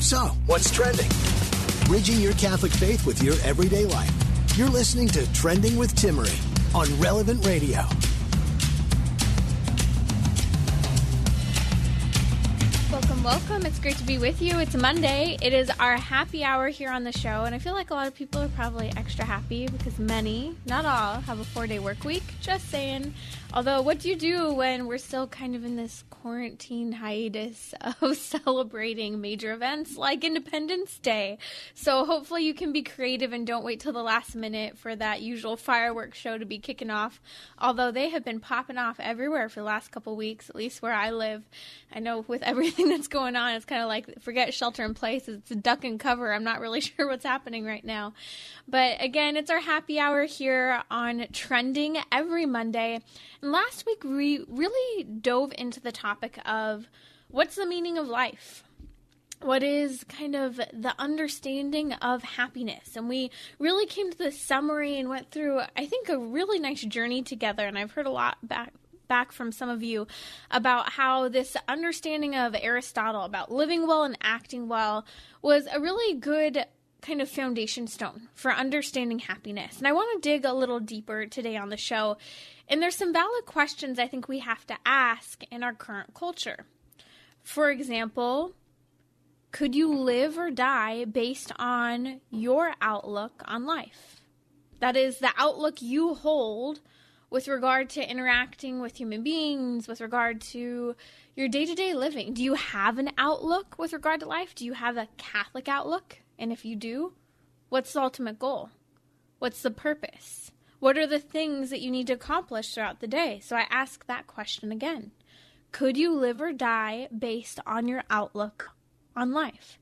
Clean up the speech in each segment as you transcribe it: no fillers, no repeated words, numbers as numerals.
So, what's trending? Bridging your Catholic faith with your everyday life. You're listening to Trending with Timmery on Relevant Radio. Welcome. It's great to be with you. It's Monday. It is our happy hour here on the show, and I feel like a lot of people are probably extra happy because many, not all, have a 4-day work week. Just saying. Although, what do you do when we're still kind of in this quarantine hiatus of celebrating major events like Independence Day? So hopefully you can be creative and don't wait till the last minute for that usual fireworks show to be kicking off. Although they have been popping off everywhere for the last couple weeks, at least where I live. I know with everything that's going on, it's kind of like forget shelter in place. It's a duck and cover. I'm not really sure what's happening right now. But again, it's our happy hour here on Trending every Monday. And last week, we really dove into the topic of what's the meaning of life? What is kind of the understanding of happiness? And we really came to the summary and went through, I think, a really nice journey together. And I've heard a lot back from some of you about how this understanding of Aristotle about living well and acting well was a really good kind of foundation stone for understanding happiness. And I want to dig a little deeper today on the show. And there's some valid questions I think we have to ask in our current culture. For example, could you live or die based on your outlook on life? That is the outlook you hold with regard to interacting with human beings, with regard to your day-to-day living. Do you have an outlook with regard to life? Do you have a Catholic outlook? And if you do, what's the ultimate goal? What's the purpose? What are the things that you need to accomplish throughout the day? So I ask that question again. Could you live or die based on your outlook on life?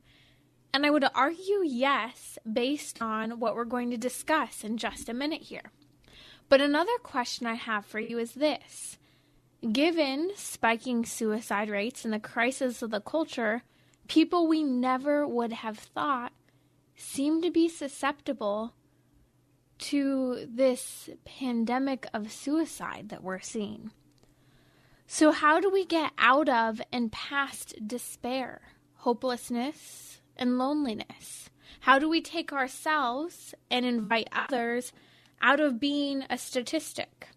And I would argue yes, based on what we're going to discuss in just a minute here. But another question I have for you is this. Given spiking suicide rates and the crisis of the culture, people we never would have thought seem to be susceptible to this pandemic of suicide that we're seeing. So how do we get out of and past despair, hopelessness, and loneliness? How do we take ourselves and invite others out of being a statistic,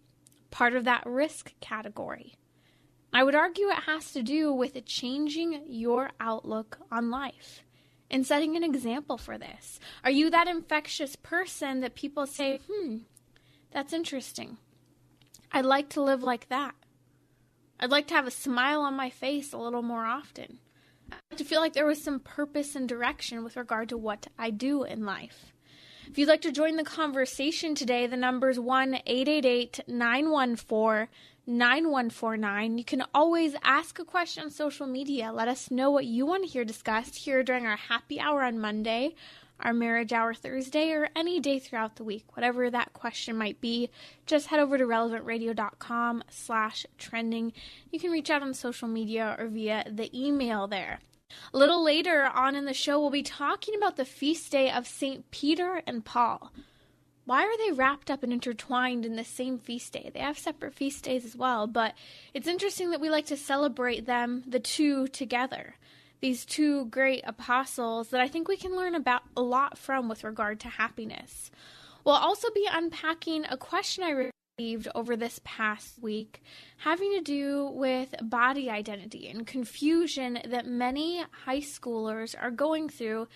part of that risk category? I would argue it has to do with changing your outlook on life and setting an example for this. Are you that infectious person that people say, that's interesting. I'd like to live like that. I'd like to have a smile on my face a little more often. I'd like to feel like there was some purpose and direction with regard to what I do in life. If you'd like to join the conversation today, the number's 1-888-914-9149. You can always ask a question on social media. Let us know what you want to hear discussed here during our happy hour on Monday, our marriage hour Thursday, or any day throughout the week. Whatever that question might be, just head over to relevantradio.com/trending. You can reach out on social media or via the email there. A little later on in the show, we'll be talking about the feast day of St. Peter and Paul. Why are they wrapped up and intertwined in the same feast day? They have separate feast days as well, but it's interesting that we like to celebrate them, the two together. These two great apostles that I think we can learn about a lot from with regard to happiness. We'll also be unpacking a question I received over this past week having to do with body identity and confusion that many high schoolers are going through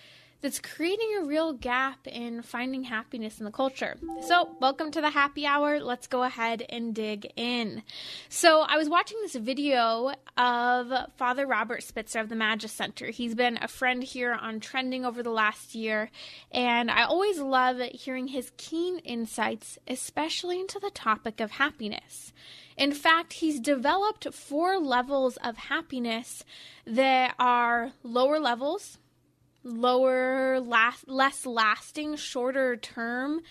that's creating a real gap in finding happiness in the culture. So, welcome to the happy hour. Let's go ahead and dig in. So, I was watching this video of Father Robert Spitzer of the Magis Center. He's been a friend here on Trending over the last year, and I always love hearing his keen insights, especially into the topic of happiness. In fact, he's developed 4 levels of happiness that are lower levels, less lasting, shorter term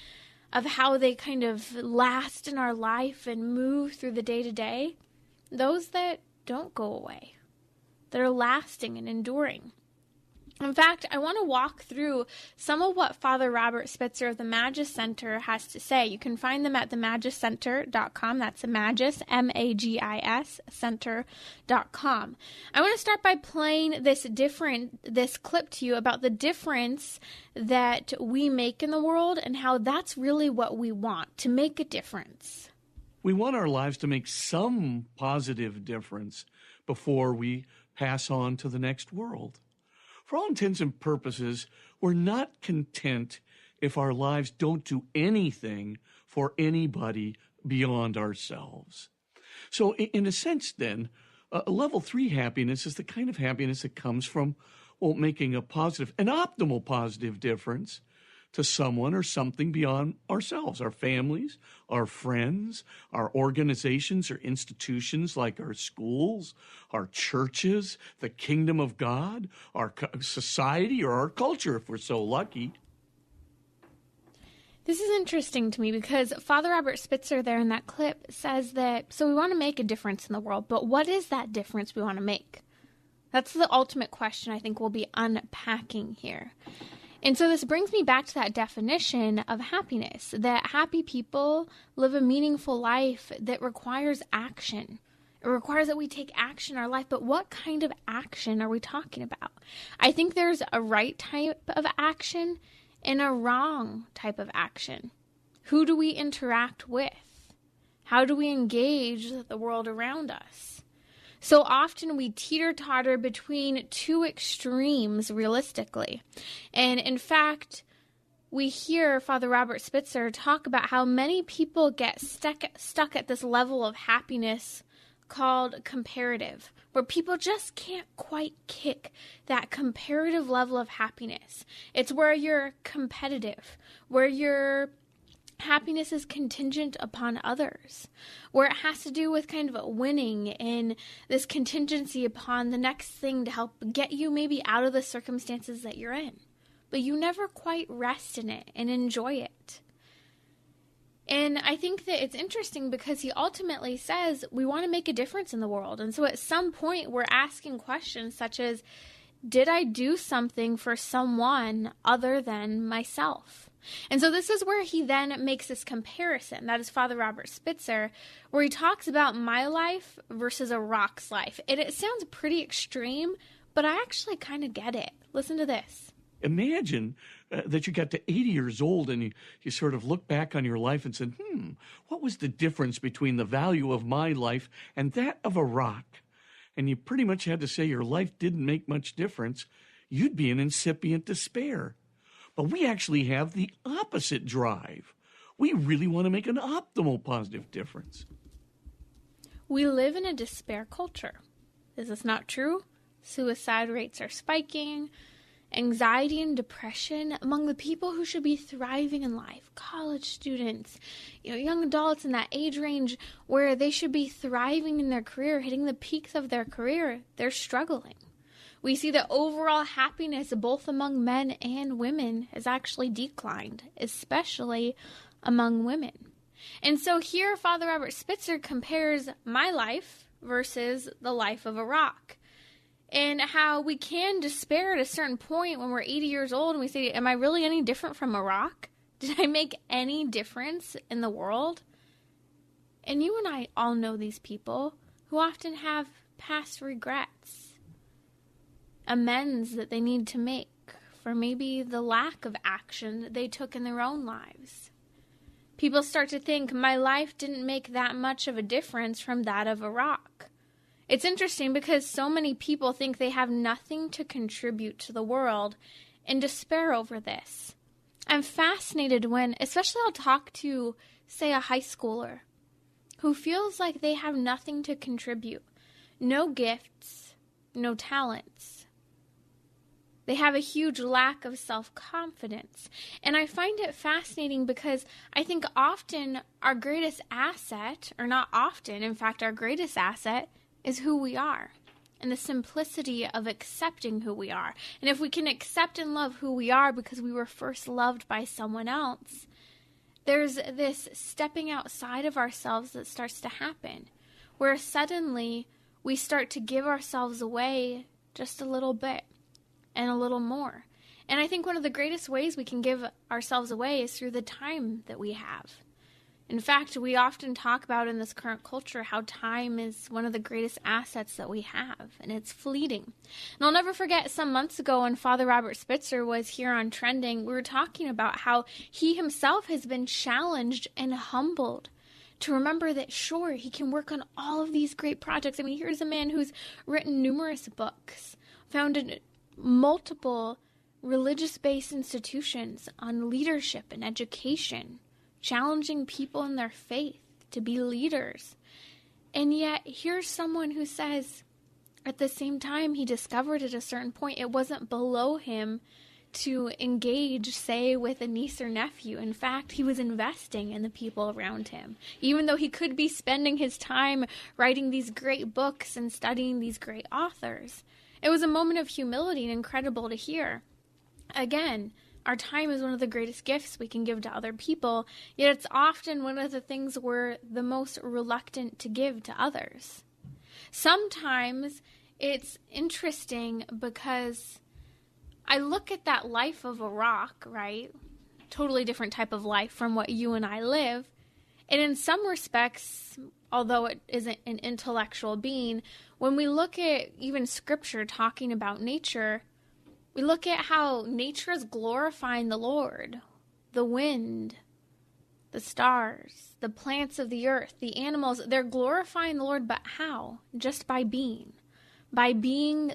of how they kind of last in our life and move through the day-to-day. Those that don't go away, that are lasting and enduring. In fact, I want to walk through some of what Father Robert Spitzer of the Magis Center has to say. You can find them at themagiscenter.com. That's the Magis, M-A-G-I-S, center.com. I want to start by playing this clip to you about the difference that we make in the world and how that's really what we want, to make a difference. We want our lives to make some positive difference before we pass on to the next world. For all intents and purposes, we're not content if our lives don't do anything for anybody beyond ourselves. So in a sense, then, level 3 happiness is the kind of happiness that comes from, making an optimal positive difference to someone or something beyond ourselves, our families, our friends, our organizations or institutions like our schools, our churches, the kingdom of God, our society, or our culture if we're so lucky. This is interesting to me because Father Robert Spitzer there in that clip says that, so we want to make a difference in the world, but what is that difference we want to make? That's the ultimate question I think we'll be unpacking here. And so this brings me back to that definition of happiness, that happy people live a meaningful life that requires action. It requires that we take action in our life, but what kind of action are we talking about? I think there's a right type of action and a wrong type of action. Who do we interact with? How do we engage the world around us? So often we teeter-totter between two extremes realistically. And in fact, we hear Father Robert Spitzer talk about how many people get stuck at this level of happiness called comparative, where people just can't quite kick that comparative level of happiness. It's where you're competitive, where your happiness is contingent upon others, where it has to do with kind of winning and this contingency upon the next thing to help get you maybe out of the circumstances that you're in. But you never quite rest in it and enjoy it. And I think that it's interesting because he ultimately says we want to make a difference in the world. And so at some point we're asking questions such as, did I do something for someone other than myself? And so this is where he then makes this comparison. That is Father Robert Spitzer, where he talks about my life versus a rock's life. And it sounds pretty extreme, but I actually kind of get it. Listen to this. Imagine that you got to 80 years old and you sort of look back on your life and said, what was the difference between the value of my life and that of a rock? And you pretty much had to say your life didn't make much difference. You'd be in incipient despair. But we actually have the opposite drive. We really want to make an optimal positive difference. We live in a despair culture. Is this not true? Suicide rates are spiking. Anxiety and depression among the people who should be thriving in life, college students, young adults in that age range where they should be thriving in their career, hitting the peaks of their career, they're struggling. We see that overall happiness, both among men and women, has actually declined, especially among women. And so here, Father Robert Spitzer compares my life versus the life of a rock. And how we can despair at a certain point when we're 80 years old and we say, am I really any different from a rock? Did I make any difference in the world? And you and I all know these people who often have past regrets, amends that they need to make for maybe the lack of action that they took in their own lives. People start to think, my life didn't make that much of a difference from that of a rock. It's interesting because so many people think they have nothing to contribute to the world and despair over this. I'm fascinated when, especially I'll talk to, say, a high schooler who feels like they have nothing to contribute. No gifts, no talents. They have a huge lack of self-confidence. And I find it fascinating because I think often our greatest asset, or not often, in fact, our greatest asset is who we are and the simplicity of accepting who we are. And if we can accept and love who we are because we were first loved by someone else, there's this stepping outside of ourselves that starts to happen, where suddenly we start to give ourselves away just a little bit. and a little more. And I think one of the greatest ways we can give ourselves away is through the time that we have. In fact, we often talk about in this current culture how time is one of the greatest assets that we have, and it's fleeting. And I'll never forget some months ago when Father Robert Spitzer was here on Trending, we were talking about how he himself has been challenged and humbled to remember that, sure, he can work on all of these great projects. I mean, here's a man who's written numerous books, founded multiple religious-based institutions on leadership and education, challenging people in their faith to be leaders. And yet, here's someone who says, at the same time, he discovered at a certain point it wasn't below him to engage, say, with a niece or nephew. In fact, he was investing in the people around him, even though he could be spending his time writing these great books and studying these great authors. It was a moment of humility and incredible to hear. Again, our time is one of the greatest gifts we can give to other people, yet it's often one of the things we're the most reluctant to give to others. Sometimes it's interesting because I look at that life of a rock, right? Totally different type of life from what you and I live. And in some respects, although it isn't an intellectual being, when we look at even scripture talking about nature, we look at how nature is glorifying the Lord, the wind, the stars, the plants of the earth, the animals. They're glorifying the Lord, but how? Just by being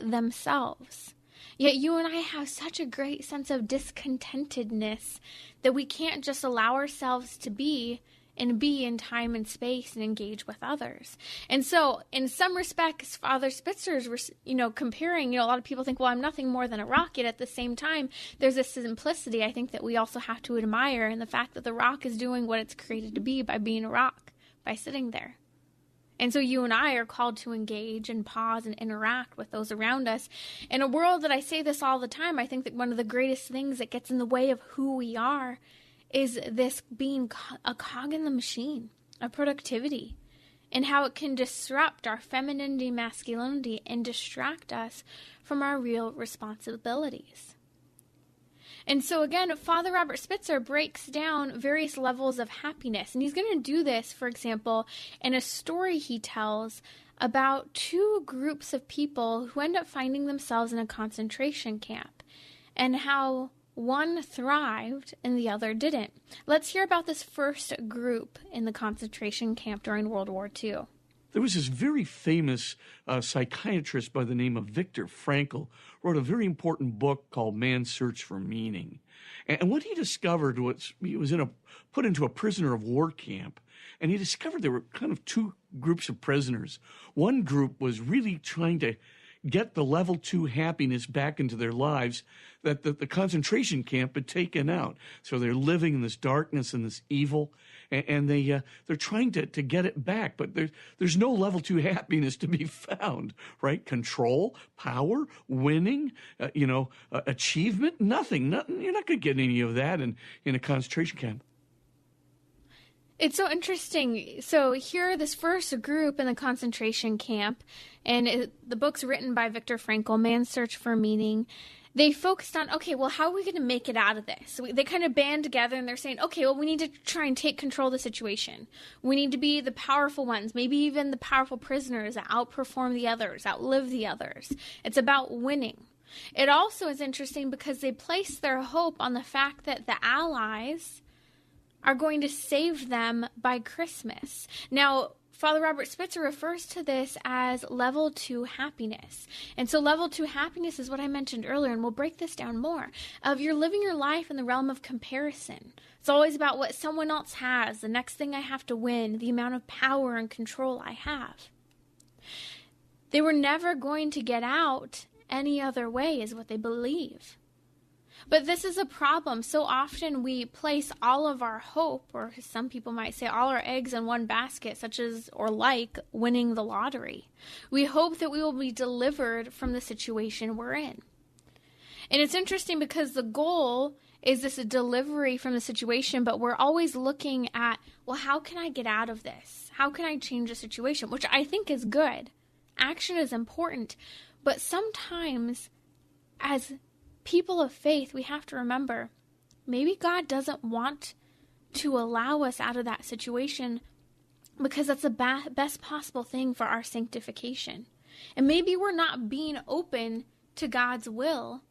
themselves. Yet you and I have such a great sense of discontentedness that we can't just allow ourselves to be in time and space and engage with others. And so in some respects, Father Spitzer's, comparing, a lot of people think, well, I'm nothing more than a rock. Yet at the same time, there's a simplicity I think that we also have to admire in the fact that the rock is doing what it's created to be by being a rock, by sitting there. And so you and I are called to engage and pause and interact with those around us. In a world that I say this all the time, I think that one of the greatest things that gets in the way of who we are is this being a cog in the machine of productivity, and how it can disrupt our femininity, masculinity, and distract us from our real responsibilities. And so again, Father Robert Spitzer breaks down various levels of happiness, and he's going to do this, for example, in a story he tells about two groups of people who end up finding themselves in a concentration camp, and how one thrived and the other didn't. Let's hear about this first group in the concentration camp during World War II. There was this very famous psychiatrist by the name of Viktor Frankl, wrote a very important book called Man's Search for Meaning. And what he discovered was he was put into a prisoner of war camp, and he discovered there were kind of two groups of prisoners. One group was really trying to get the level 2 happiness back into their lives that the concentration camp had taken out. So they're living in this darkness and this evil, and they're trying to get it back. But there's no level 2 happiness to be found, right? Control, power, winning, achievement, nothing. You're not going to get any of that in a concentration camp. It's so interesting. So here, this first group in the concentration camp, and the book's written by Viktor Frankl, Man's Search for Meaning, they focused on, okay, well, how are we going to make it out of this? So they kind of band together and they're saying, okay, well, we need to try and take control of the situation. We need to be the powerful ones, maybe even the powerful prisoners that outperform the others, outlive the others. It's about winning. It also is interesting because they place their hope on the fact that the Allies are going to save them by Christmas. Now, Father Robert Spitzer refers to this as level 2 happiness. And so level 2 happiness is what I mentioned earlier, and we'll break this down more. You're living your life in the realm of comparison. It's always about what someone else has, the next thing I have to win, the amount of power and control I have. They were never going to get out any other way, is what they believe. But this is a problem. So often we place all of our hope, or some people might say all our eggs in one basket, such as or like winning the lottery. We hope that we will be delivered from the situation we're in. And it's interesting because the goal is this delivery from the situation, but we're always looking at, well, how can I get out of this? How can I change the situation? Which I think is good. Action is important. But sometimes as people of faith, we have to remember, maybe God doesn't want to allow us out of that situation because that's the best possible thing for our sanctification. And maybe we're not being open to God's will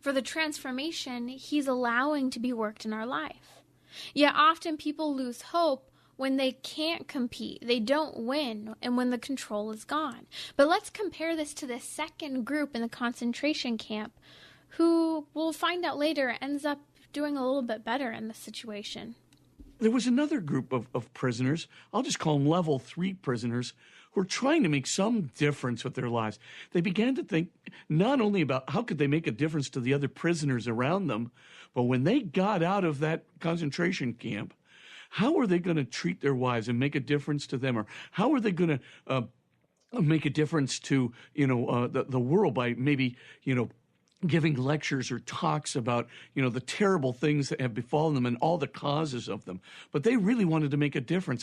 for the transformation he's allowing to be worked in our life. Yet often people lose hope when they can't compete, they don't win, and when the control is gone. But let's compare this to the second group in the concentration camp, who we'll find out later ends up doing a little bit better in this situation. There was another group of prisoners, I'll just call them level 3 prisoners, who were trying to make some difference with their lives. They began to think not only about how could they make a difference to the other prisoners around them, but when they got out of that concentration camp, how are they going to treat their wives and make a difference to them? Or how are they going to make a difference to, the world by maybe, giving lectures or talks about, the terrible things that have befallen them and all the causes of them. But they really wanted to make a difference.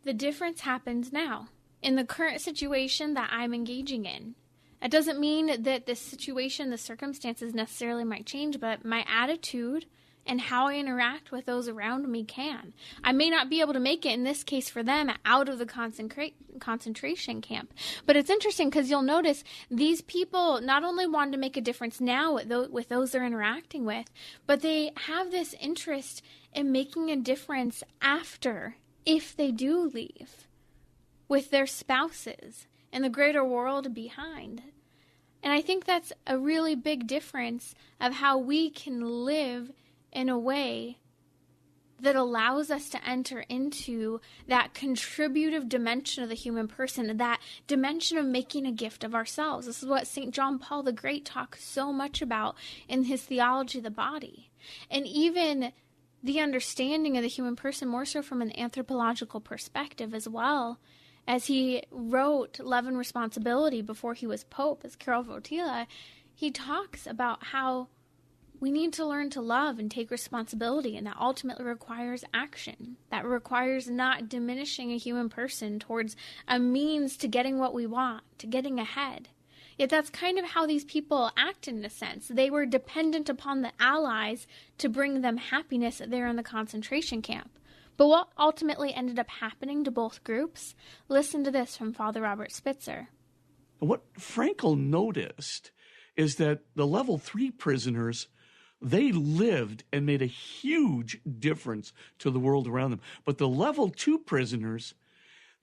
The difference happens now in the current situation that I'm engaging in. It doesn't mean that the situation, the circumstances necessarily might change, but my attitude and how I interact with those around me can. I may not be able to make it, in this case for them, out of the concentration camp. But it's interesting because you'll notice these people not only want to make a difference now with those they're interacting with, but they have this interest in making a difference after, if they do leave, with their spouses and the greater world behind. And I think that's a really big difference of how we can live in a way that allows us to enter into that contributive dimension of the human person, that dimension of making a gift of ourselves. This is what St. John Paul the Great talks so much about in his theology of the body. And even the understanding of the human person more so from an anthropological perspective as well. As he wrote Love and Responsibility before he was Pope, as Karol Wojtyla, he talks about how we need to learn to love and take responsibility, and that ultimately requires action. That requires not diminishing a human person towards a means to getting what we want, to getting ahead. Yet that's kind of how these people act in a sense. They were dependent upon the allies to bring them happiness there in the concentration camp. But what ultimately ended up happening to both groups? Listen to this from Father Robert Spitzer. What Frankl noticed is that the level 3 prisoners, they lived and made a huge difference to the world around them. But the level 2 prisoners,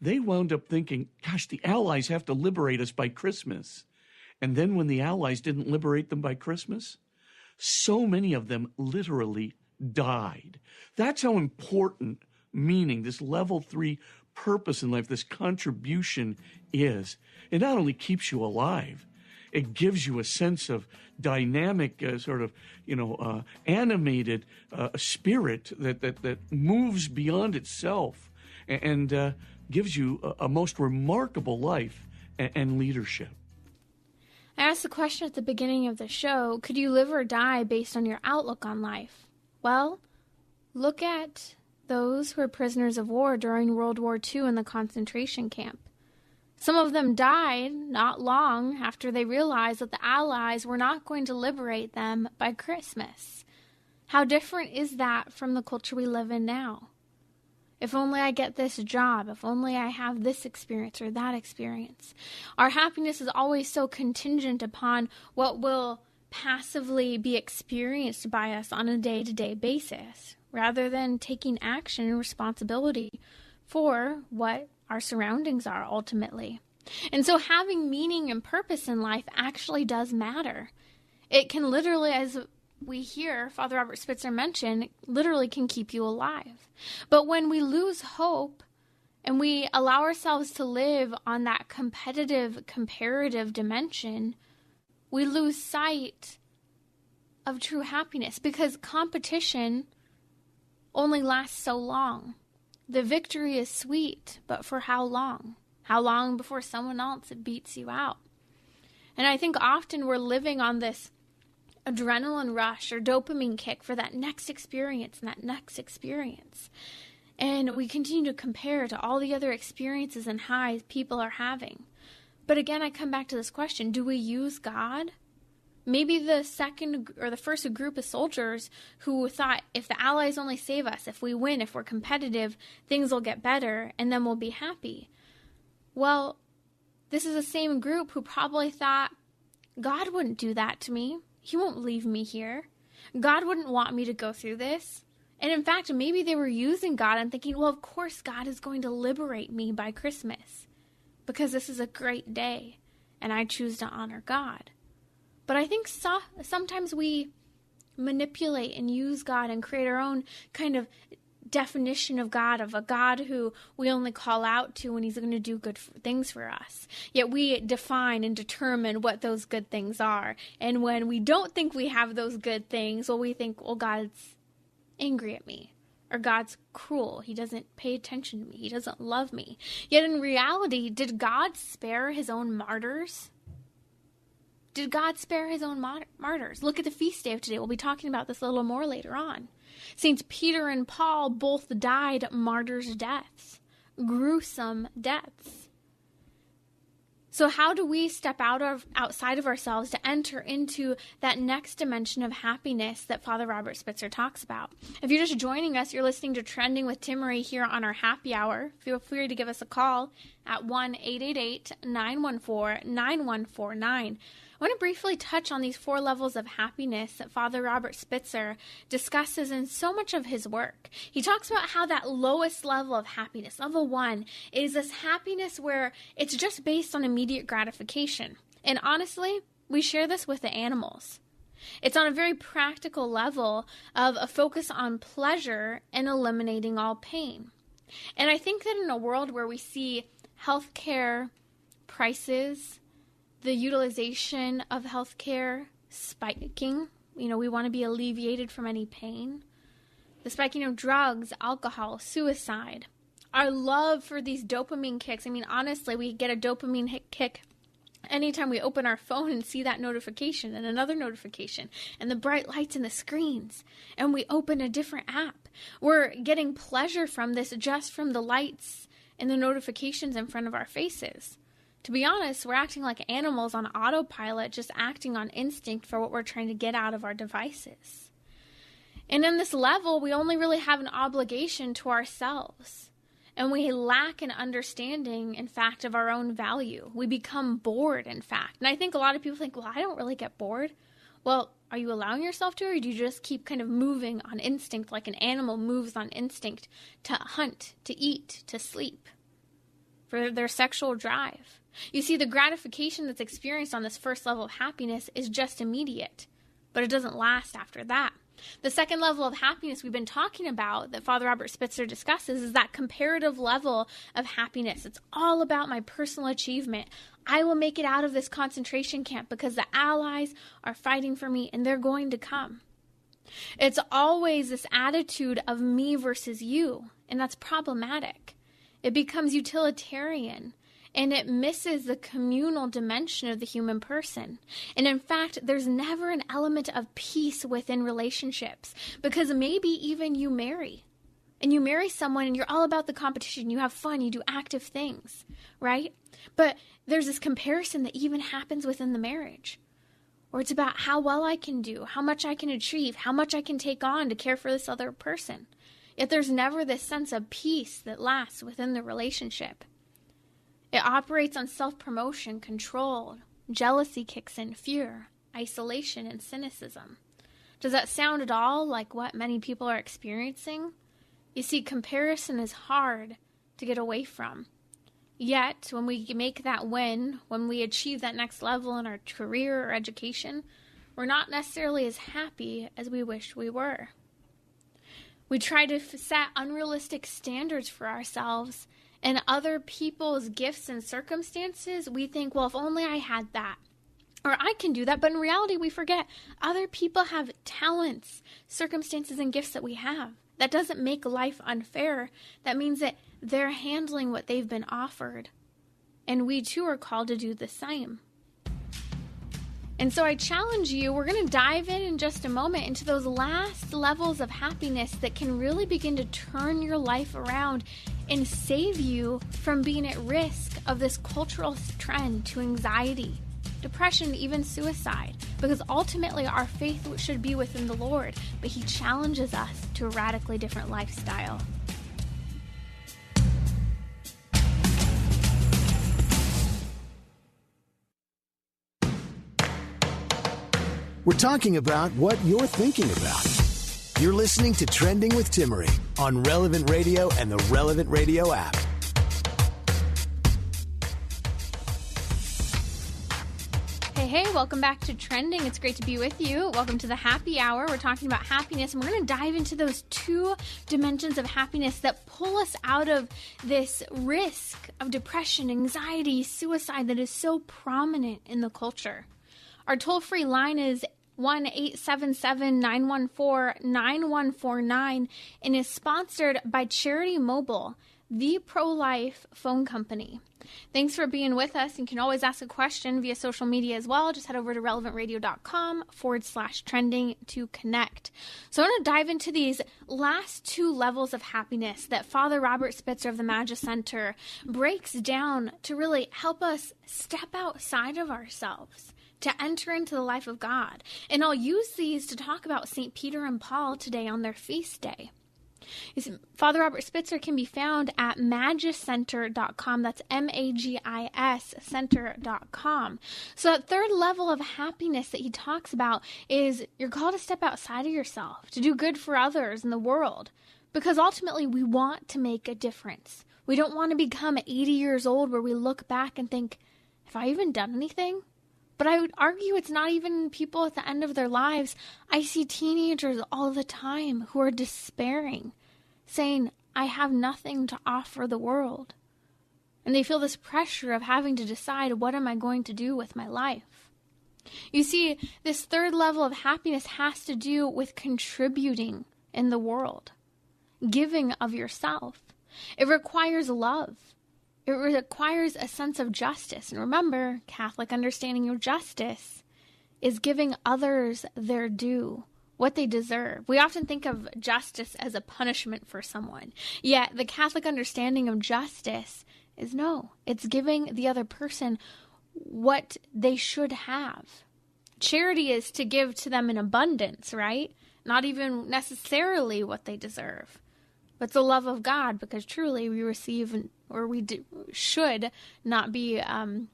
they wound up thinking, gosh, the Allies have to liberate us by Christmas. And then when the Allies didn't liberate them by Christmas, so many of them literally died. That's how important meaning, this level 3 purpose in life, this contribution is. It not only keeps you alive, it gives you a sense of dynamic, animated spirit that moves beyond itself and gives you a most remarkable life and leadership. I asked the question at the beginning of the show, could you live or die based on your outlook on life? Well, look at those who were prisoners of war during World War II in the concentration camp. Some of them died not long after they realized that the Allies were not going to liberate them by Christmas. How different is that from the culture we live in now? If only I get this job, if only I have this experience or that experience. Our happiness is always so contingent upon what will passively be experienced by us on a day-to-day basis, rather than taking action and responsibility for what our surroundings are ultimately. And so having meaning and purpose in life actually does matter. It can literally, as we hear Father Robert Spitzer mention, literally can keep you alive. But when we lose hope and we allow ourselves to live on that competitive, comparative dimension, we lose sight of true happiness, because competition only lasts so long. The victory is sweet, but for how long? How long before someone else beats you out? And I think often we're living on this adrenaline rush or dopamine kick for that next experience and that next experience. And we continue to compare to all the other experiences and highs people are having. But again, I come back to this question, do we use God Maybe the second or the first group of soldiers who thought if the Allies only save us, if we win, if we're competitive, things will get better and then we'll be happy. Well, this is the same group who probably thought, God wouldn't do that to me. He won't leave me here. God wouldn't want me to go through this. And in fact, maybe they were using God and thinking, well, of course God is going to liberate me by Christmas because this is a great day and I choose to honor God. But I think sometimes we manipulate and use God and create our own kind of definition of a God who we only call out to when he's going to do good things for us. Yet we define and determine what those good things are. And when we don't think we have those good things, well, we think, well, God's angry at me. Or God's cruel. He doesn't pay attention to me. He doesn't love me. Yet in reality, did God spare his own martyrs? Did God spare his own martyrs? Look at the feast day of today. We'll be talking about this a little more later on. Saints Peter and Paul both died martyrs' deaths, gruesome deaths. So how do we step outside of ourselves to enter into that next dimension of happiness that Father Robert Spitzer talks about? If you're just joining us, you're listening to Trending with Timmery here on our happy hour. Feel free to give us a call at 1-888-914-9149. I want to briefly touch on these 4 levels of happiness that Father Robert Spitzer discusses in so much of his work. He talks about how that lowest level of happiness, level 1, is this happiness where it's just based on immediate gratification. And honestly, we share this with the animals. It's on a very practical level of a focus on pleasure and eliminating all pain. And I think that in a world where we see healthcare prices, the utilization of healthcare spiking, we want to be alleviated from any pain. The spiking of drugs, alcohol, suicide, our love for these dopamine kicks. Honestly, we get a dopamine kick anytime we open our phone and see that notification and another notification and the bright lights and the screens, and we open a different app. We're getting pleasure from this just from the lights and the notifications in front of our faces. To be honest, we're acting like animals on autopilot, just acting on instinct for what we're trying to get out of our devices. And in this level, we only really have an obligation to ourselves. And we lack an understanding, in fact, of our own value. We become bored, in fact. And I think a lot of people think, well, I don't really get bored. Well, are you allowing yourself to, or do you just keep kind of moving on instinct like an animal moves on instinct to hunt, to eat, to sleep, for their sexual drive? You see, the gratification that's experienced on this first level of happiness is just immediate, but it doesn't last after that. The second level of happiness we've been talking about that Father Robert Spitzer discusses is that comparative level of happiness. It's all about my personal achievement. I will make it out of this concentration camp because the Allies are fighting for me and they're going to come. It's always this attitude of me versus you, and that's problematic. It becomes utilitarian. And it misses the communal dimension of the human person. And in fact, there's never an element of peace within relationships. Because maybe even you marry. And you marry someone and you're all about the competition. You have fun. You do active things. Right? But there's this comparison that even happens within the marriage. Or it's about how well I can do. How much I can achieve. How much I can take on to care for this other person. Yet there's never this sense of peace that lasts within the relationship. It operates on self-promotion, control, jealousy kicks in, fear, isolation, and cynicism. Does that sound at all like what many people are experiencing? You see, comparison is hard to get away from. Yet, when we make that win, when we achieve that next level in our career or education, we're not necessarily as happy as we wish we were. We try to set unrealistic standards for ourselves and other people's gifts and circumstances. We think, well, if only I had that, or I can do that. But in reality, we forget other people have talents, circumstances, and gifts that we have. That doesn't make life unfair. That means that they're handling what they've been offered. And we too are called to do the same. And so I challenge you, we're going to dive in just a moment into those last levels of happiness that can really begin to turn your life around and save you from being at risk of this cultural trend to anxiety, depression, even suicide, because ultimately our faith should be within the Lord, but he challenges us to a radically different lifestyle. We're talking about what you're thinking about. You're listening to Trending with Timmery on Relevant Radio and the Relevant Radio app. Hey, welcome back to Trending. It's great to be with you. Welcome to the happy hour. We're talking about happiness, and we're going to dive into those two dimensions of happiness that pull us out of this risk of depression, anxiety, suicide that is so prominent in the culture. Our toll-free line is 1-877-914-9149 and is sponsored by Charity Mobile, the pro-life phone company. Thanks for being with us. You can always ask a question via social media as well. Just head over to relevantradio.com/trending to connect. So I want to dive into these last two levels of happiness that Father Robert Spitzer of the Magi Center breaks down to really help us step outside of ourselves, to enter into the life of God. And I'll use these to talk about St. Peter and Paul today on their feast day. Father Robert Spitzer can be found at magiscenter.com. That's MAGIS center.com. So that third level of happiness that he talks about is you're called to step outside of yourself, to do good for others in the world, because ultimately we want to make a difference. We don't want to become 80 years old where we look back and think, have I even done anything? But I would argue it's not even people at the end of their lives. I see teenagers all the time who are despairing, saying, I have nothing to offer the world. And they feel this pressure of having to decide, what am I going to do with my life? You see, this third level of happiness has to do with contributing in the world, giving of yourself. It requires love. It requires a sense of justice. And remember, Catholic understanding of justice is giving others their due, what they deserve. We often think of justice as a punishment for someone. Yet the Catholic understanding of justice is no, it's giving the other person what they should have. Charity is to give to them in abundance, right? Not even necessarily what they deserve. But the love of God, because truly we receive, or should not be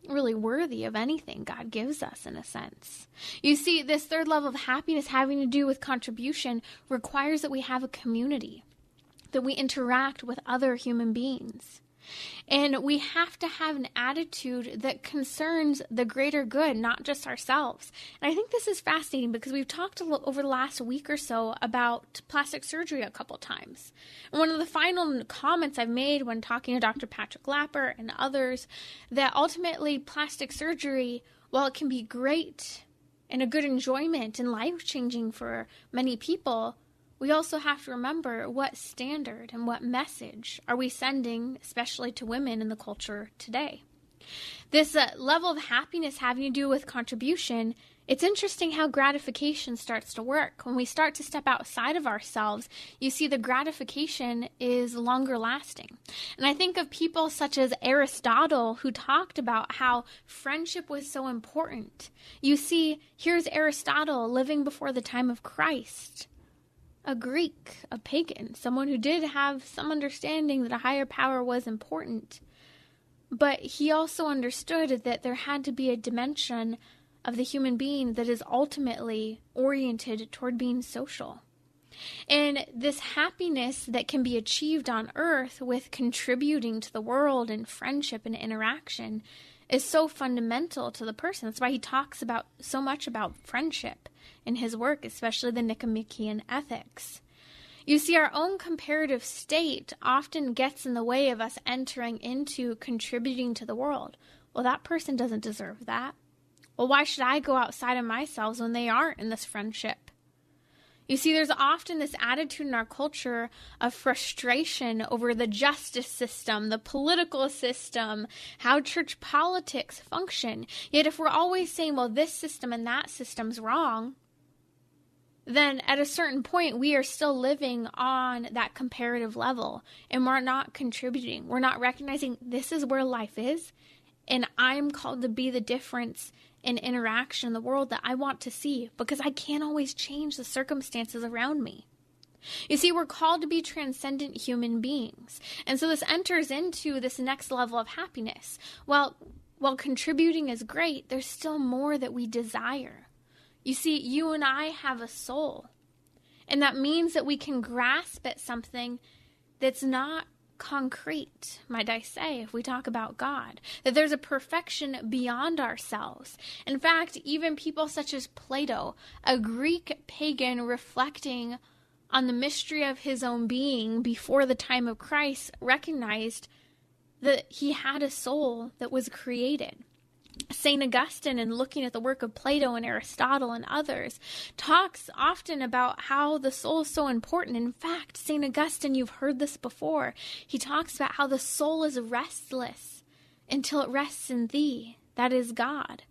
really worthy of anything God gives us, in a sense. You see, this third level of happiness having to do with contribution requires that we have a community, that we interact with other human beings. And we have to have an attitude that concerns the greater good, not just ourselves. And I think this is fascinating because we've talked over the last week or so about plastic surgery a couple times. And one of the final comments I've made when talking to Dr. Patrick Lapper and others, that ultimately plastic surgery, while it can be great and a good enjoyment and life-changing for many people, we also have to remember what standard and what message are we sending, especially to women in the culture today. This level of happiness having to do with contribution, it's interesting how gratification starts to work. When we start to step outside of ourselves, you see the gratification is longer lasting. And I think of people such as Aristotle, who talked about how friendship was so important. You see, here's Aristotle living before the time of Christ. A Greek, a pagan, someone who did have some understanding that a higher power was important. But he also understood that there had to be a dimension of the human being that is ultimately oriented toward being social. And this happiness that can be achieved on earth with contributing to the world and friendship and interaction is so fundamental to the person. That's why he talks about so much about friendship in his work, especially the Nicomachean Ethics. You see, our own comparative state often gets in the way of us entering into contributing to the world. Well, that person doesn't deserve that. Well, why should I go outside of myself when they aren't in this friendship? You see, there's often this attitude in our culture of frustration over the justice system, the political system, how church politics function. Yet if we're always saying, well, this system and that system's wrong, then at a certain point, we are still living on that comparative level, and we're not contributing. We're not recognizing this is where life is, And I'm called to be the difference in interaction in the world that I want to see, because I can't always change the circumstances around me. You see, we're called to be transcendent human beings. And so this enters into this next level of happiness. While contributing is great, there's still more that we desire. You see, you and I have a soul. And that means that we can grasp at something that's not concrete, might I say, if we talk about God. That there's a perfection beyond ourselves. In fact, even people such as Plato, a Greek pagan reflecting on the mystery of his own being before the time of Christ, recognized that he had a soul that was created. St. Augustine, in looking at the work of Plato and Aristotle and others, talks often about how the soul is so important. In fact, St. Augustine, you've heard this before, he talks about how the soul is restless until it rests in thee, that is God.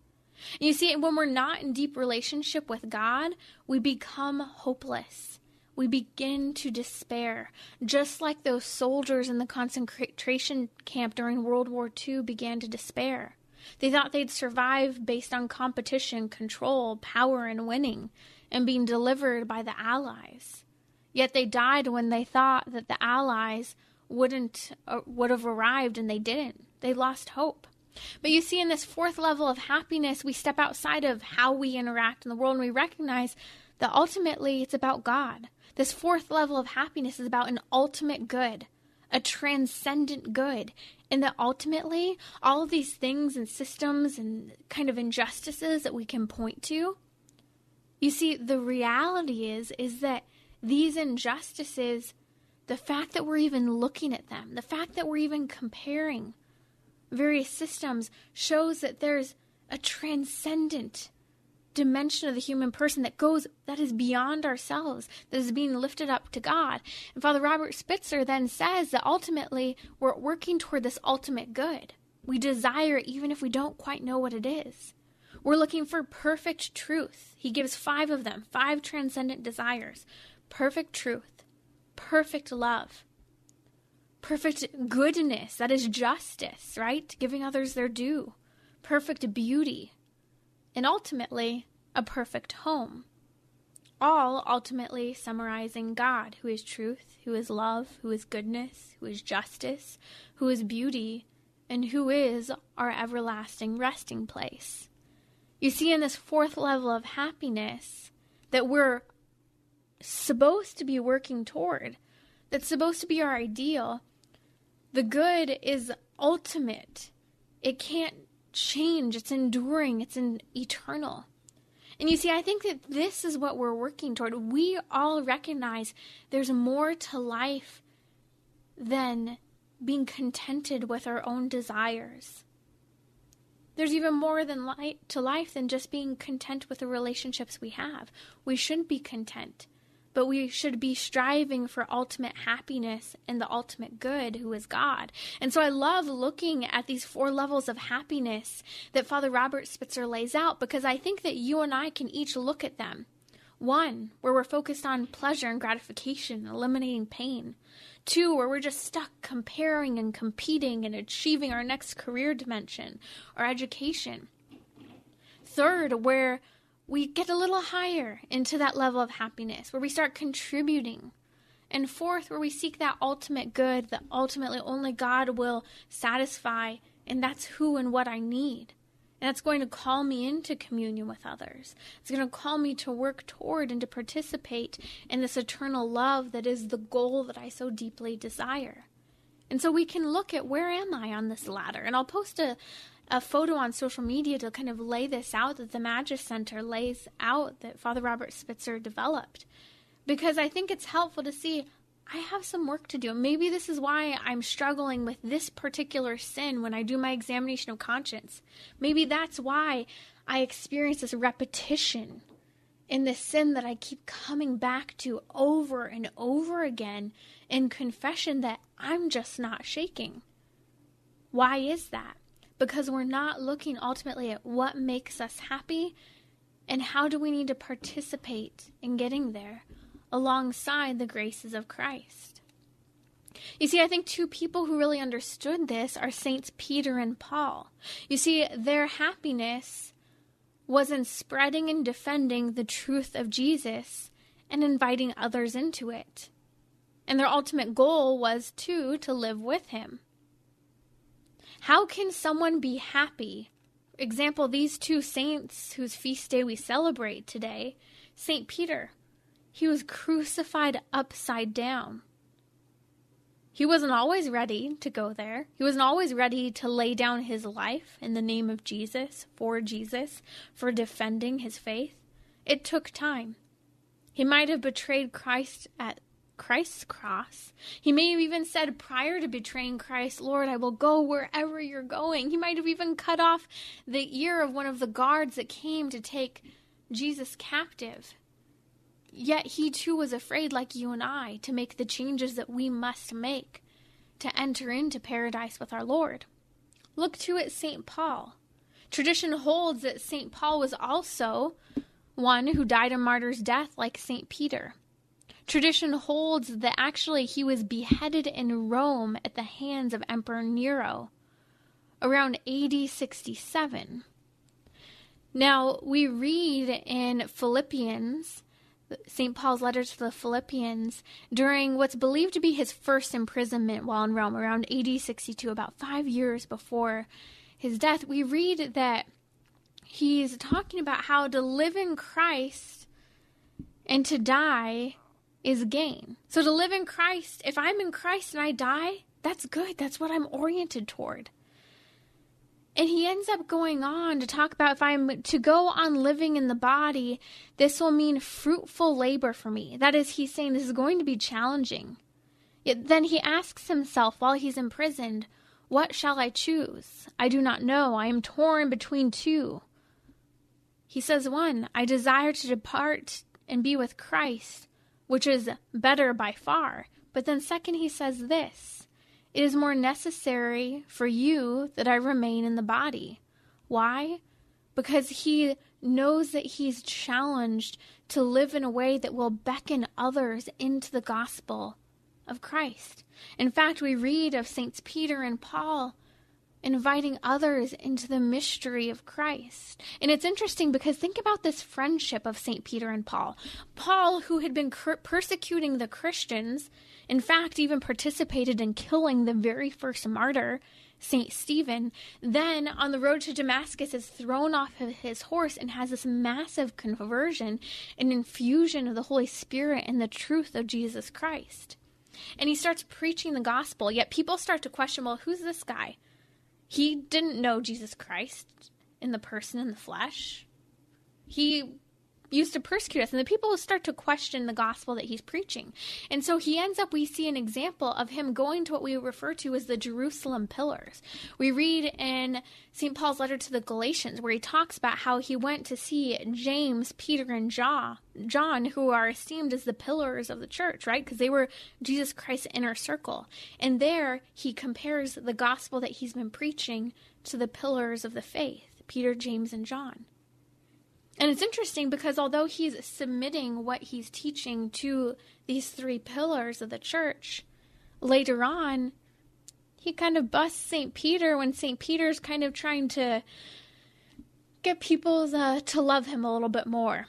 You see, when we're not in deep relationship with God, we become hopeless. We begin to despair, just like those soldiers in the concentration camp during World War II began to despair. They thought they'd survive based on competition, control, power, and winning, and being delivered by the Allies. Yet they died when they thought that the Allies would have arrived, and they didn't. They lost hope. But you see, in this fourth level of happiness, we step outside of how we interact in the world, and we recognize that ultimately it's about God. This fourth level of happiness is about an ultimate good, a transcendent good, and that ultimately all of these things and systems and kind of injustices that we can point to, you see, the reality is that these injustices, the fact that we're even looking at them, the fact that we're even comparing various systems, shows that there's a transcendent dimension of the human person that is beyond ourselves, that is being lifted up to God. And Father Robert Spitzer then says that ultimately we're working toward this ultimate good. We desire it even if we don't quite know what it is. We're looking for perfect truth. He gives 5 of them, 5 transcendent desires. Perfect truth, perfect love, perfect goodness, that is justice, right? Giving others their due, perfect beauty, and ultimately, a perfect home. All ultimately summarizing God, who is truth, who is love, who is goodness, who is justice, who is beauty, and who is our everlasting resting place. You see, in this fourth level of happiness that we're supposed to be working toward, that's supposed to be our ideal, the good is ultimate. It can't change. It's enduring. It's eternal. And you see, I think that this is what we're working toward. We all recognize there's more to life than being contented with our own desires. There's even more to life than just being content with the relationships we have. We shouldn't be content, but we should be striving for ultimate happiness and the ultimate good, who is God. And so I love looking at these 4 levels of happiness that Father Robert Spitzer lays out, because I think that you and I can each look at them. 1, where we're focused on pleasure and gratification, eliminating pain. 2, where we're just stuck comparing and competing and achieving our next career dimension or education. 3, where we get a little higher into that level of happiness, where we start contributing. And 4th, where we seek that ultimate good that ultimately only God will satisfy, and that's who and what I need. And that's going to call me into communion with others. It's going to call me to work toward and to participate in this eternal love that is the goal that I so deeply desire. And so we can look at, where am I on this ladder? And I'll post a photo on social media to kind of lay this out, that the Magis Center lays out, that Father Robert Spitzer developed. Because I think it's helpful to see, I have some work to do. Maybe this is why I'm struggling with this particular sin when I do my examination of conscience. Maybe that's why I experience this repetition in this sin that I keep coming back to over and over again in confession that I'm just not shaking. Why is that? Because we're not looking ultimately at what makes us happy and how do we need to participate in getting there alongside the graces of Christ. You see, I think two people who really understood this are Saints Peter and Paul. You see, their happiness was in spreading and defending the truth of Jesus and inviting others into it. And their ultimate goal was, too, to live with him. How can someone be happy? For example, these two saints whose feast day we celebrate today, St. Peter, he was crucified upside down. He wasn't always ready to go there. He wasn't always ready to lay down his life in the name of Jesus, for defending his faith. It took time. He might have betrayed Christ at Christ's cross. He may have even said prior to betraying Christ, Lord, I will go wherever you're going. He might have even cut off the ear of one of the guards that came to take Jesus captive. Yet he too was afraid, like you and I, to make the changes that we must make to enter into paradise with our Lord. Look too at St. Paul. Tradition holds that St. Paul was also one who died a martyr's death like St. Peter. Tradition holds that actually he was beheaded in Rome at the hands of Emperor Nero around AD 67. Now, we read in Philippians, St. Paul's letter to the Philippians, during what's believed to be his first imprisonment while in Rome, around AD 62, about 5 years before his death, we read that he's talking about how to live in Christ and to die is gain. So to live in Christ, if I'm in Christ and I die, that's good. That's what I'm oriented toward. And he ends up going on to talk about if I'm to go on living in the body, this will mean fruitful labor for me. That is, he's saying this is going to be challenging. Yet then he asks himself while he's imprisoned, what shall I choose? I do not know. I am torn between two. He says, one, I desire to depart and be with Christ, which is better by far. But then second, he says this, it is more necessary for you that I remain in the body. Why? Because he knows that he's challenged to live in a way that will beckon others into the gospel of Christ. In fact, we read of Saints Peter and Paul inviting others into the mystery of Christ. And it's interesting because think about this friendship of St. Peter and Paul. Paul, who had been persecuting the Christians, in fact, even participated in killing the very first martyr, St. Stephen, then on the road to Damascus is thrown off of his horse and has this massive conversion and infusion of the Holy Spirit and the truth of Jesus Christ. And he starts preaching the gospel, yet people start to question, well, who's this guy? He didn't know Jesus Christ in the person in the flesh. He used to persecute us, and the people start to question the gospel that he's preaching. And so he ends up, we see an example of him going to what we refer to as the Jerusalem pillars. We read in St. Paul's letter to the Galatians, where he talks about how he went to see James, Peter, and John, who are esteemed as the pillars of the church, right? Because they were Jesus Christ's inner circle. And there he compares the gospel that he's been preaching to the pillars of the faith, Peter, James, and John. And it's interesting because although he's submitting what he's teaching to these three pillars of the church, later on, he kind of busts St. Peter when St. Peter's kind of trying to get people to love him a little bit more.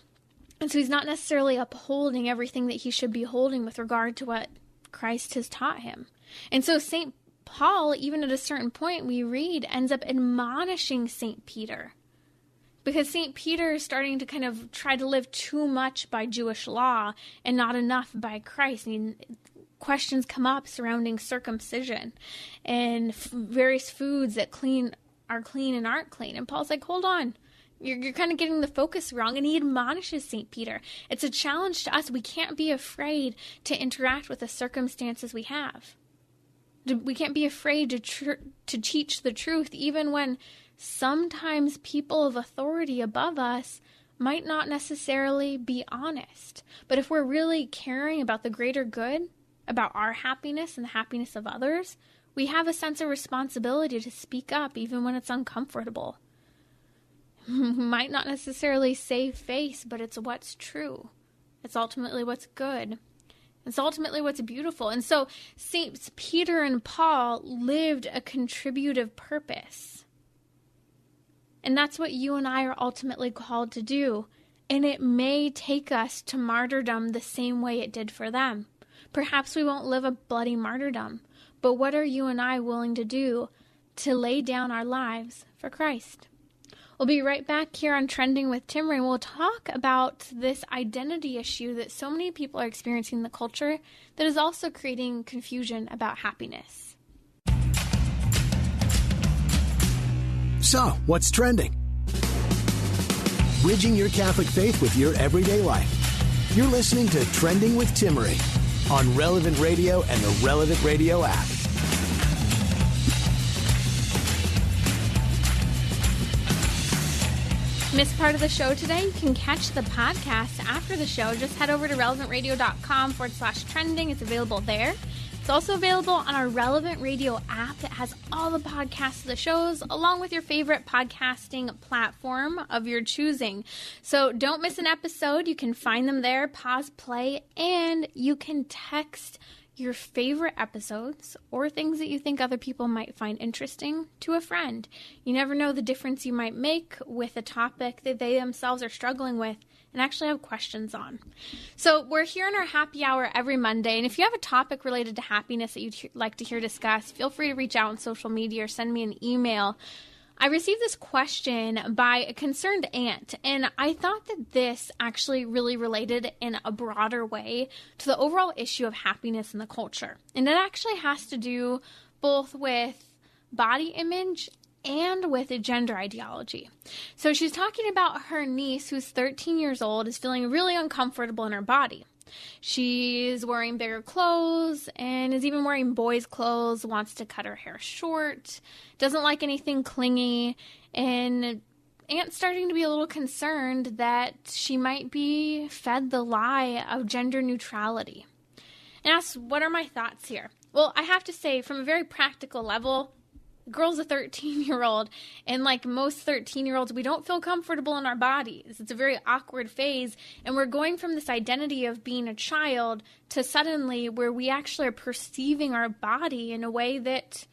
And so he's not necessarily upholding everything that he should be holding with regard to what Christ has taught him. And so St. Paul, even at a certain point, we read, ends up admonishing St. Peter. Because St. Peter is starting to kind of try to live too much by Jewish law and not enough by Christ. I mean, questions come up surrounding circumcision and various foods that are clean and aren't clean. And Paul's like, hold on. You're kind of getting the focus wrong. And he admonishes St. Peter. It's a challenge to us. We can't be afraid to interact with the circumstances we have. We can't be afraid to teach the truth, even when sometimes people of authority above us might not necessarily be honest. But if we're really caring about the greater good, about our happiness and the happiness of others, we have a sense of responsibility to speak up even when it's uncomfortable. Might not necessarily save face, but it's what's true. It's ultimately what's good. It's ultimately what's beautiful. And so Saints Peter and Paul lived a contributive purpose. And that's what you and I are ultimately called to do. And it may take us to martyrdom the same way it did for them. Perhaps we won't live a bloody martyrdom, but what are you and I willing to do to lay down our lives for Christ? We'll be right back here on Trending with Timmerie, and we'll talk about this identity issue that so many people are experiencing in the culture that is also creating confusion about happiness. So, what's trending? Bridging your Catholic faith with your everyday life. You're listening to Trending with Timmerie on Relevant Radio and the Relevant Radio app. Missed part of the show today? You can catch the podcast after the show. Just head over to relevantradio.com/trending. It's available there. It's also available on our Relevant Radio app that has all the podcasts of the shows, along with your favorite podcasting platform of your choosing. So don't miss an episode. You can find them there, pause, play, and you can text your favorite episodes or things that you think other people might find interesting to a friend. You never know the difference you might make with a topic that they themselves are struggling with and actually have questions on. So we're here in our happy hour every Monday, and if you have a topic related to happiness that you'd like to hear discussed, feel free to reach out on social media or send me an email. I received this question by a concerned aunt, and I thought that this actually really related in a broader way to the overall issue of happiness in the culture. And it actually has to do both with body image and with a gender ideology. So she's talking about her niece, who's 13 years old, is feeling really uncomfortable in her body. She's wearing bigger clothes and is even wearing boys' clothes, wants to cut her hair short, doesn't like anything clingy, and Aunt's starting to be a little concerned that she might be fed the lie of gender neutrality. And asks, what are my thoughts here? Well, I have to say, from a very practical level, the girl's a 13-year-old, and like most 13-year-olds, we don't feel comfortable in our bodies. It's a very awkward phase, and we're going from this identity of being a child to suddenly where we actually are perceiving our body in a way that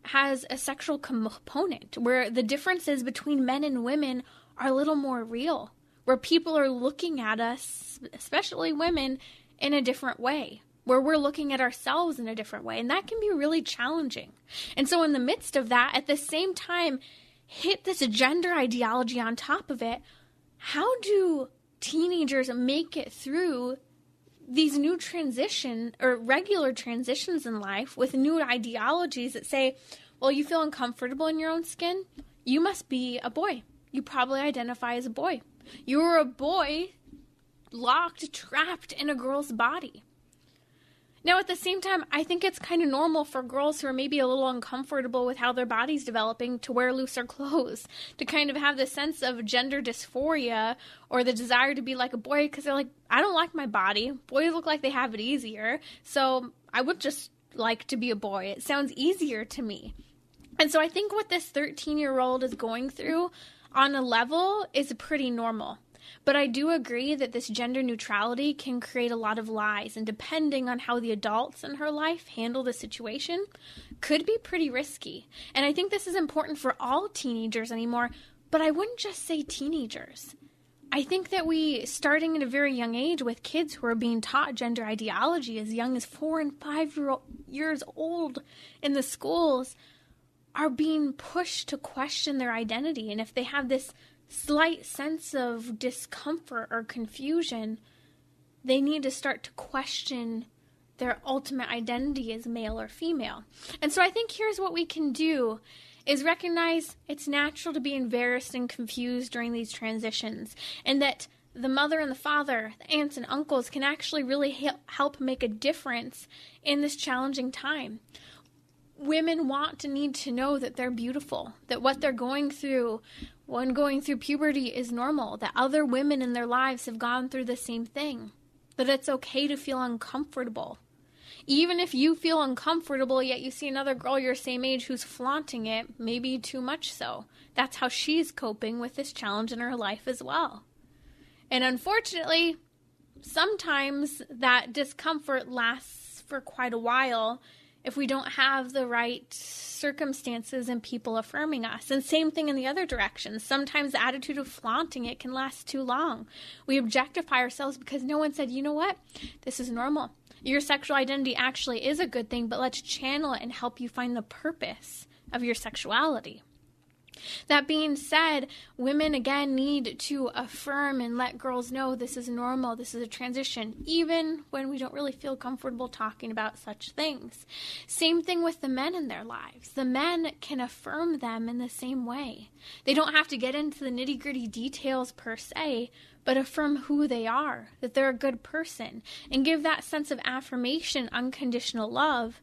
has a sexual component, where the differences between men and women are a little more real, where people are looking at us, especially women, in a different way, where we're looking at ourselves in a different way, and that can be really challenging. And so in the midst of that, at the same time, hit this gender ideology on top of it. How do teenagers make it through these new transition or regular transitions in life with new ideologies that say, well, you feel uncomfortable in your own skin? You must be a boy. You probably identify as a boy. You're a boy locked, trapped in a girl's body. Now, at the same time, I think it's kind of normal for girls who are maybe a little uncomfortable with how their body's developing to wear looser clothes, to kind of have this sense of gender dysphoria or the desire to be like a boy because they're like, I don't like my body. Boys look like they have it easier, so I would just like to be a boy. It sounds easier to me. And so I think what this 13-year-old is going through on a level is pretty normal. But I do agree that this gender neutrality can create a lot of lies, and depending on how the adults in her life handle the situation, could be pretty risky. And I think this is important for all teenagers anymore, but I wouldn't just say teenagers. I think that we, starting at a very young age with kids who are being taught gender ideology as young as 4 and 5 years old in the schools, are being pushed to question their identity. And if they have this slight sense of discomfort or confusion, they need to start to question their ultimate identity as male or female. And so I think here's what we can do is recognize it's natural to be embarrassed and confused during these transitions, and that the mother and the father, the aunts and uncles can actually really help make a difference in this challenging time. Women want and need to know that they're beautiful, that what they're going through when going through puberty is normal, that other women in their lives have gone through the same thing, that it's okay to feel uncomfortable. Even if you feel uncomfortable, yet you see another girl your same age who's flaunting it, maybe too much so. That's how she's coping with this challenge in her life as well. And unfortunately, sometimes that discomfort lasts for quite a while if we don't have the right circumstances and people affirming us. And same thing in the other direction. Sometimes the attitude of flaunting it can last too long. We objectify ourselves because no one said, you know what, this is normal. Your sexual identity actually is a good thing, but let's channel it and help you find the purpose of your sexuality. That being said, women again need to affirm and let girls know this is normal, this is a transition, even when we don't really feel comfortable talking about such things. Same thing with the men in their lives. The men can affirm them in the same way. They don't have to get into the nitty-gritty details per se, but affirm who they are, that they're a good person, and give that sense of affirmation, unconditional love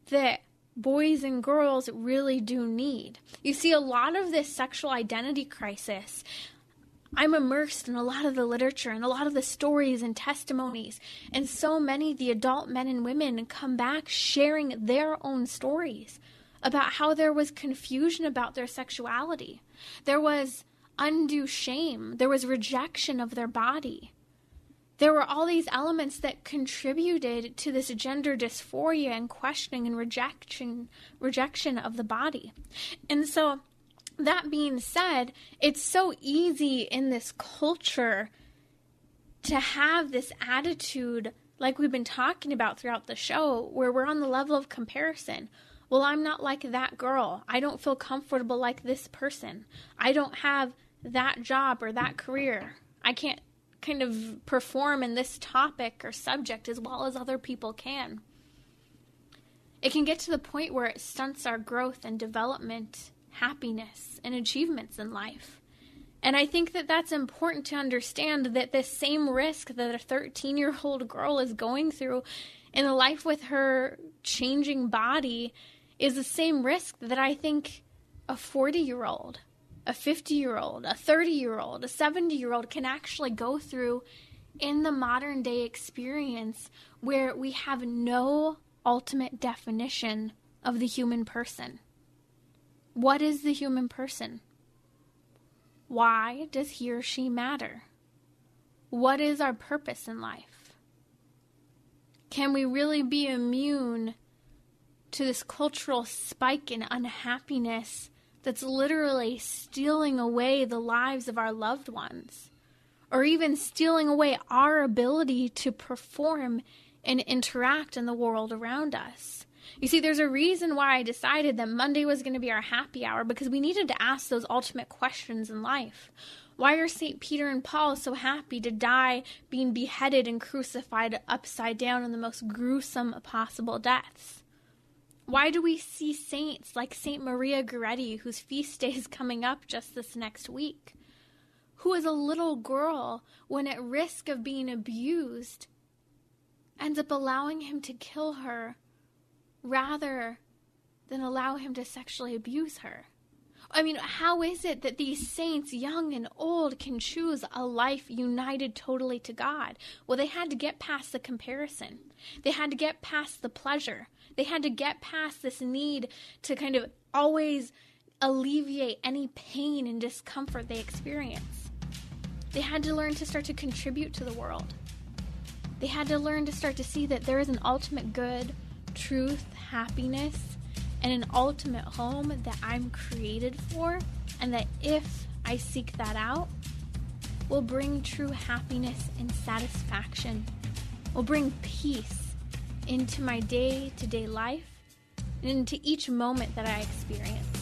that boys and girls really do need. You see, a lot of this sexual identity crisis, I'm immersed in a lot of the literature and a lot of the stories and testimonies, and so many of the adult men and women come back sharing their own stories about how there was confusion about their sexuality. There was undue shame. There was rejection of their body. There were all these elements that contributed to this gender dysphoria and questioning and rejection of the body. And so, that being said, it's so easy in this culture to have this attitude, like we've been talking about throughout the show, where we're on the level of comparison. Well, I'm not like that girl. I don't feel comfortable like this person. I don't have that job or that career. I can't kind of perform in this topic or subject as well as other people can. It can get to the point where it stunts our growth and development, happiness, and achievements in life. And I think that that's important to understand, that this same risk that a 13-year-old girl is going through in a life with her changing body is the same risk that I think a 40-year-old, a 50-year-old, a 30-year-old, a 70-year-old can actually go through in the modern day experience, where we have no ultimate definition of the human person. What is the human person? Why does he or she matter? What is our purpose in life? Can we really be immune to this cultural spike in unhappiness that's literally stealing away the lives of our loved ones, or even stealing away our ability to perform and interact in the world around us? You see, there's a reason why I decided that Monday was going to be our happy hour, because we needed to ask those ultimate questions in life. Why are St. Peter and Paul so happy to die being beheaded and crucified upside down in the most gruesome possible deaths? Why do we see saints like St. Maria Goretti, whose feast day is coming up just this next week, who is a little girl, when at risk of being abused, ends up allowing him to kill her rather than allow him to sexually abuse her? I mean, how is it that these saints, young and old, can choose a life united totally to God? Well, they had to get past the comparison. They had to get past the pleasure. They had to get past this need to kind of always alleviate any pain and discomfort they experience. They had to learn to start to contribute to the world. They had to learn to start to see that there is an ultimate good, truth, happiness, and an ultimate home that I'm created for, and that if I seek that out, will bring true happiness and satisfaction, will bring peace into my day-to-day life and into each moment that I experience.